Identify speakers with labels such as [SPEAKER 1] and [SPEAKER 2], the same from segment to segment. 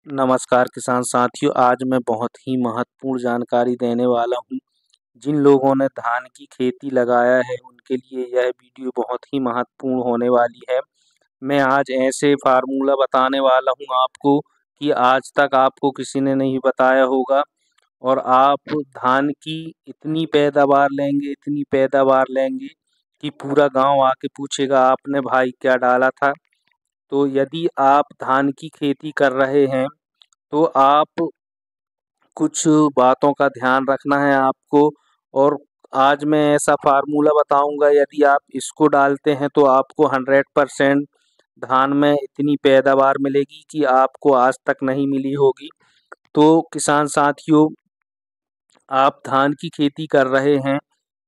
[SPEAKER 1] नमस्कार किसान साथियों, आज मैं बहुत ही महत्वपूर्ण जानकारी देने वाला हूँ। जिन लोगों ने धान की खेती लगाया है उनके लिए यह वीडियो बहुत ही महत्वपूर्ण होने वाली है। मैं आज ऐसे फार्मूला बताने वाला हूँ आपको कि आज तक आपको किसी ने नहीं बताया होगा और आप धान की इतनी पैदावार लेंगे कि पूरा गांव आके पूछेगा आपने भाई क्या डाला था। तो यदि आप धान की खेती कर रहे हैं तो आप कुछ बातों का ध्यान रखना है आपको। और आज मैं ऐसा फार्मूला बताऊंगा, यदि आप इसको डालते हैं तो आपको 100% धान में इतनी पैदावार मिलेगी कि आपको आज तक नहीं मिली होगी। तो किसान साथियों, आप धान की खेती कर रहे हैं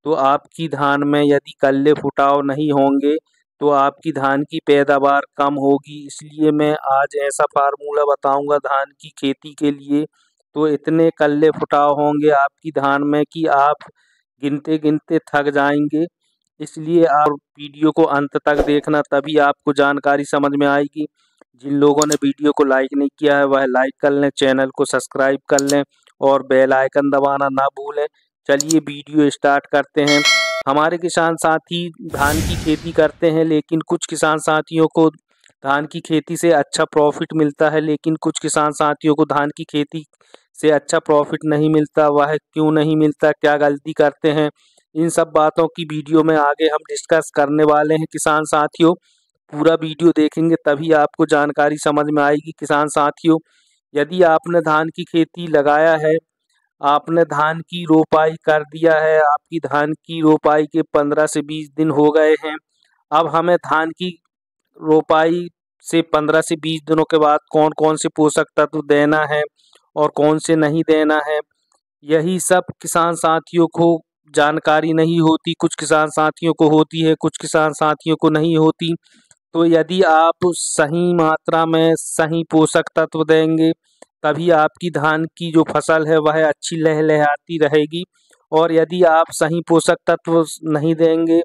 [SPEAKER 1] तो आपकी धान में यदि कल्ले फुटाव नहीं होंगे तो आपकी धान की पैदावार कम होगी। इसलिए मैं आज ऐसा फार्मूला बताऊंगा धान की खेती के लिए, तो इतने कल्ले फुटाव होंगे आपकी धान में कि आप गिनते गिनते थक जाएंगे। इसलिए आप वीडियो को अंत तक देखना, तभी आपको जानकारी समझ में आएगी। जिन लोगों ने वीडियो को लाइक नहीं किया है वह लाइक कर लें, चैनल को सब्सक्राइब कर लें और बेल आइकन दबाना ना भूलें। चलिए वीडियो स्टार्ट करते हैं। हमारे किसान साथी धान की खेती करते हैं, लेकिन कुछ किसान साथियों को धान की खेती से अच्छा प्रॉफिट मिलता है, लेकिन कुछ किसान साथियों को धान की खेती से अच्छा प्रॉफिट नहीं मिलता। वह क्यों नहीं मिलता, क्या गलती करते हैं, इन सब बातों की वीडियो में आगे हम डिस्कस करने वाले हैं। किसान साथियों, पूरा वीडियो देखेंगे तभी आपको जानकारी समझ में आएगी। किसान साथियों, यदि आपने धान की खेती लगाया है, आपने धान की रोपाई कर दिया है, आपकी धान की रोपाई के 15 से 20 दिन हो गए हैं। अब हमें धान की रोपाई से 15 से 20 दिनों के बाद कौन कौन से पोषक तत्व देना है और कौन से नहीं देना है, यही सब किसान साथियों को जानकारी नहीं होती। कुछ किसान साथियों को होती है, कुछ किसान साथियों को नहीं होती। तो यदि आप सही मात्रा में सही पोषक तत्व देंगे तभी आपकी धान की जो फसल है वह अच्छी लहलहाती रहेगी। और यदि आप सही पोषक तत्व नहीं देंगे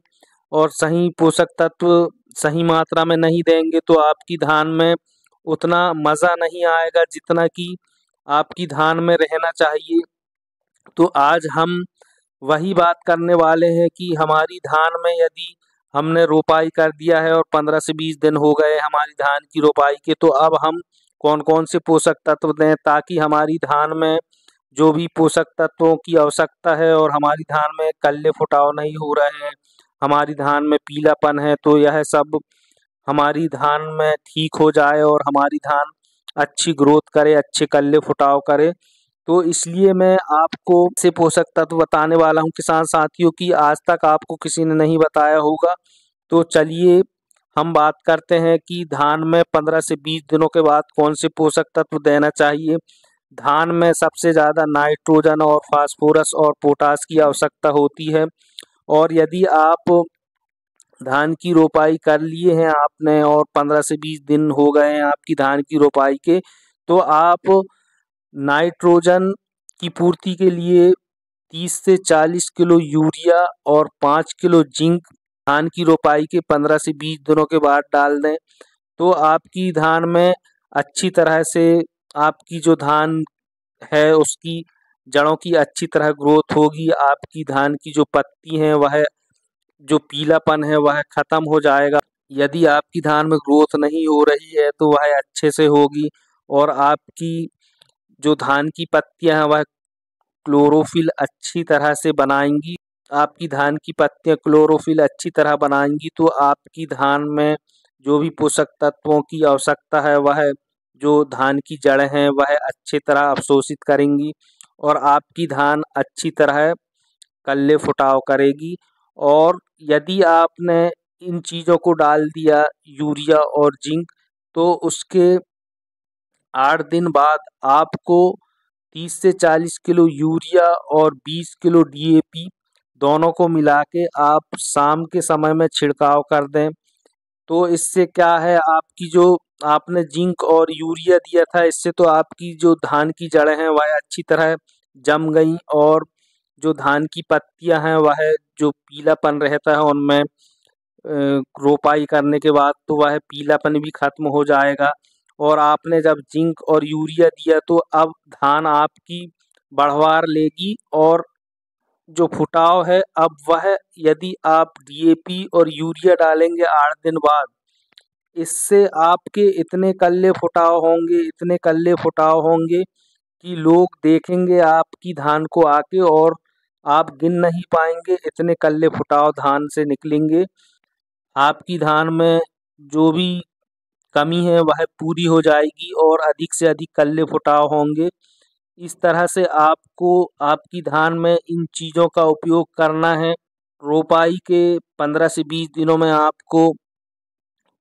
[SPEAKER 1] और सही पोषक तत्व सही मात्रा में नहीं देंगे तो आपकी धान में उतना मज़ा नहीं आएगा जितना कि आपकी धान में रहना चाहिए। तो आज हम वही बात करने वाले हैं कि हमारी धान में यदि हमने रोपाई कर दिया है और 15 से 20 दिन हो गए हमारी धान की रोपाई के, तो अब हम कौन कौन से पोषक तत्व दें ताकि हमारी धान में जो भी पोषक तत्वों की आवश्यकता है और हमारी धान में कल्ले फुटाव नहीं हो रहे हैं, हमारी धान में पीलापन है, तो यह सब हमारी धान में ठीक हो जाए और हमारी धान अच्छी ग्रोथ करे, अच्छे कल्ले फुटाव करे। तो इसलिए मैं आपको से पोषक तत्व बताने वाला हूं किसान साथियों की आज तक आपको किसी ने नहीं बताया होगा। तो चलिए हम बात करते हैं कि धान में 15 से 20 दिनों के बाद कौन से पोषक तत्व देना चाहिए। धान में सबसे ज़्यादा नाइट्रोजन और फास्फोरस और पोटास की आवश्यकता होती है। और यदि आप धान की रोपाई कर लिए हैं आपने और 15 से 20 दिन हो गए हैं आपकी धान की रोपाई के, तो आप नाइट्रोजन की पूर्ति के लिए 30 से 40 किलो यूरिया और 5 किलो जिंक धान की रोपाई के 15 से 20 दिनों के बाद डाल दें। तो आपकी धान में अच्छी तरह से आपकी जो धान है उसकी जड़ों की अच्छी तरह ग्रोथ होगी। आपकी धान की जो पत्ती हैं वह जो पीलापन है वह खत्म हो जाएगा। यदि आपकी धान में ग्रोथ नहीं हो रही है तो वह अच्छे से होगी और आपकी जो धान की पत्तियां हैं वह क्लोरोफिल अच्छी तरह से बनाएंगी। आपकी धान की पत्तियां क्लोरोफिल अच्छी तरह बनाएंगी तो आपकी धान में जो भी पोषक तत्वों की आवश्यकता है वह जो धान की जड़ें हैं वह अच्छी तरह अवशोषित करेंगी और आपकी धान अच्छी तरह कल्ले फुटाव करेगी। और यदि आपने इन चीज़ों को डाल दिया यूरिया और जिंक, तो उसके 8 दिन बाद आपको 30 से 40 किलो यूरिया और 20 किलो डीएपी दोनों को मिला के आप शाम के समय में छिड़काव कर दें। तो इससे क्या है, आपकी जो आपने जिंक और यूरिया दिया था इससे तो आपकी जो धान की जड़ें हैं वह अच्छी तरह जम गई और जो धान की पत्तियां हैं वह जो पीलापन रहता है उनमें रोपाई करने के बाद तो वह पीलापन भी खत्म हो जाएगा और आपने जब जिंक और यूरिया दिया तो अब धान आपकी बढ़वार लेगी। और जो फुटाव है अब वह, यदि आप डीएपी और यूरिया डालेंगे 8 दिन बाद, इससे आपके इतने कल्ले फुटाव होंगे कि लोग देखेंगे आपकी धान को आके और आप गिन नहीं पाएंगे, इतने कल्ले फुटाव धान से निकलेंगे। आपकी धान में जो भी कमी है वह पूरी हो जाएगी और अधिक से अधिक कल्ले फुटाव होंगे। इस तरह से आपको आपकी धान में इन चीज़ों का उपयोग करना है। रोपाई के 15 से 20 दिनों में आपको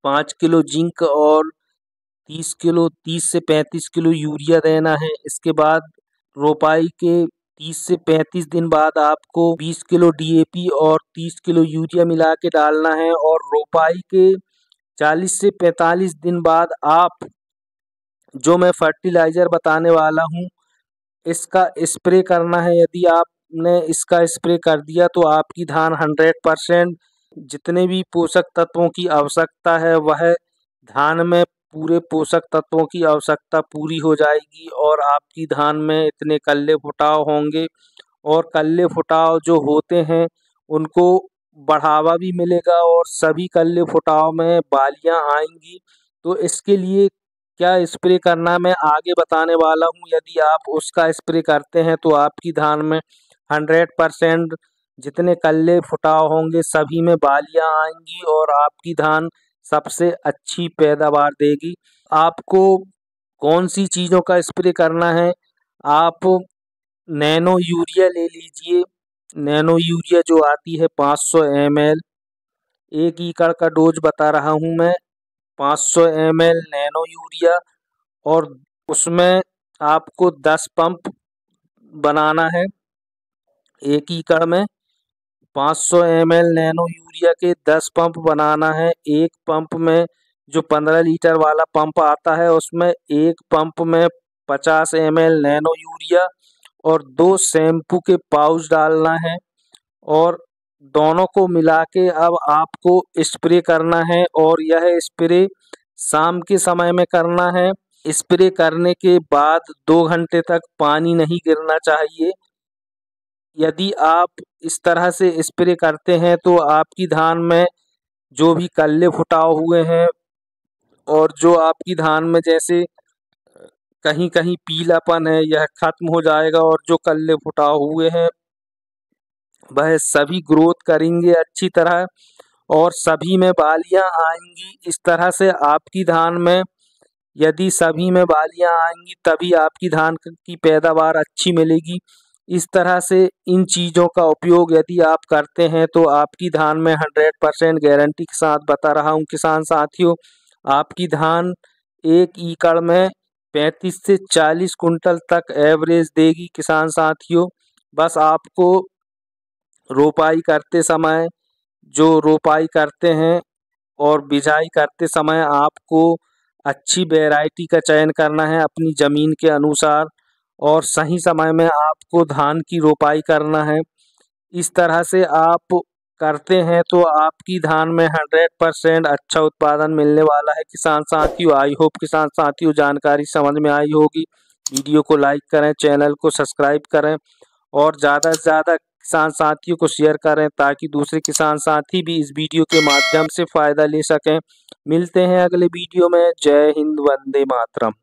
[SPEAKER 1] 5 किलो जिंक और 30 से 35 किलो यूरिया देना है। इसके बाद रोपाई के 30 से 35 दिन बाद आपको 20 किलो डीएपी और 30 किलो यूरिया मिला के डालना है। और रोपाई के 40 से 45 दिन बाद आप, जो मैं फर्टिलाइज़र बताने वाला हूँ, इसका स्प्रे करना है। यदि आपने इसका स्प्रे कर दिया तो आपकी धान 100% जितने भी पोषक तत्वों की आवश्यकता है वह धान में पूरे पोषक तत्वों की आवश्यकता पूरी हो जाएगी और आपकी धान में इतने कल्ले फुटाव होंगे। और कल्ले फुटाव जो होते हैं उनको बढ़ावा भी मिलेगा और सभी कल्ले फुटाव में बालियां आएंगी। तो इसके लिए क्या स्प्रे करना मैं आगे बताने वाला हूँ। यदि आप उसका स्प्रे करते हैं तो आपकी धान में 100% जितने कल्ले फुटाव होंगे सभी में बालियां आएंगी और आपकी धान सबसे अच्छी पैदावार देगी। आपको कौन सी चीज़ों का स्प्रे करना है, आप नैनो यूरिया ले लीजिए। नैनो यूरिया जो आती है 500 ml, 1 एकड़ का डोज बता रहा हूँ मैं, 500 ml नैनो यूरिया। और उसमें आपको 10 पंप बनाना है। 1 एकड़ में 500 ml नैनो यूरिया के 10 पंप बनाना है। एक पंप में जो 15 लीटर वाला पंप आता है उसमें एक पंप में 50 ml नैनो यूरिया और 2 शैम्पू के पाउच डालना है। और दोनों को मिला के अब आपको स्प्रे करना है और यह स्प्रे शाम के समय में करना है। स्प्रे करने के बाद 2 घंटे तक पानी नहीं गिरना चाहिए। यदि आप इस तरह से स्प्रे करते हैं तो आपकी धान में जो भी कल्ले फुटाव हुए हैं और जो आपकी धान में जैसे कहीं कहीं पीलापन है यह खत्म हो जाएगा और जो कल्ले फुटाव हुए हैं वह सभी ग्रोथ करेंगे अच्छी तरह और सभी में बालियां आएंगी। इस तरह से आपकी धान में यदि सभी में बालियां आएंगी तभी आपकी धान की पैदावार अच्छी मिलेगी। इस तरह से इन चीज़ों का उपयोग यदि आप करते हैं तो आपकी धान में 100% गारंटी के साथ बता रहा हूं किसान साथियों, आपकी धान 1 एकड़ में 35 से 40 कुंटल तक एवरेज देगी किसान साथियों। बस आपको रोपाई करते समय, जो रोपाई करते हैं और बिजाई करते समय आपको अच्छी वैरायटी का चयन करना है अपनी ज़मीन के अनुसार और सही समय में आपको धान की रोपाई करना है। इस तरह से आप करते हैं तो आपकी धान में 100% अच्छा उत्पादन मिलने वाला है किसान साथियों। आई होप किसान साथियों जानकारी समझ में आई होगी। वीडियो को लाइक करें, चैनल को सब्सक्राइब करें और ज़्यादा से ज़्यादा किसान साथियों को शेयर करें ताकि दूसरे किसान साथी भी इस वीडियो के माध्यम से फ़ायदा ले सकें। मिलते हैं अगले वीडियो में। जय हिंद, वंदे मातरम।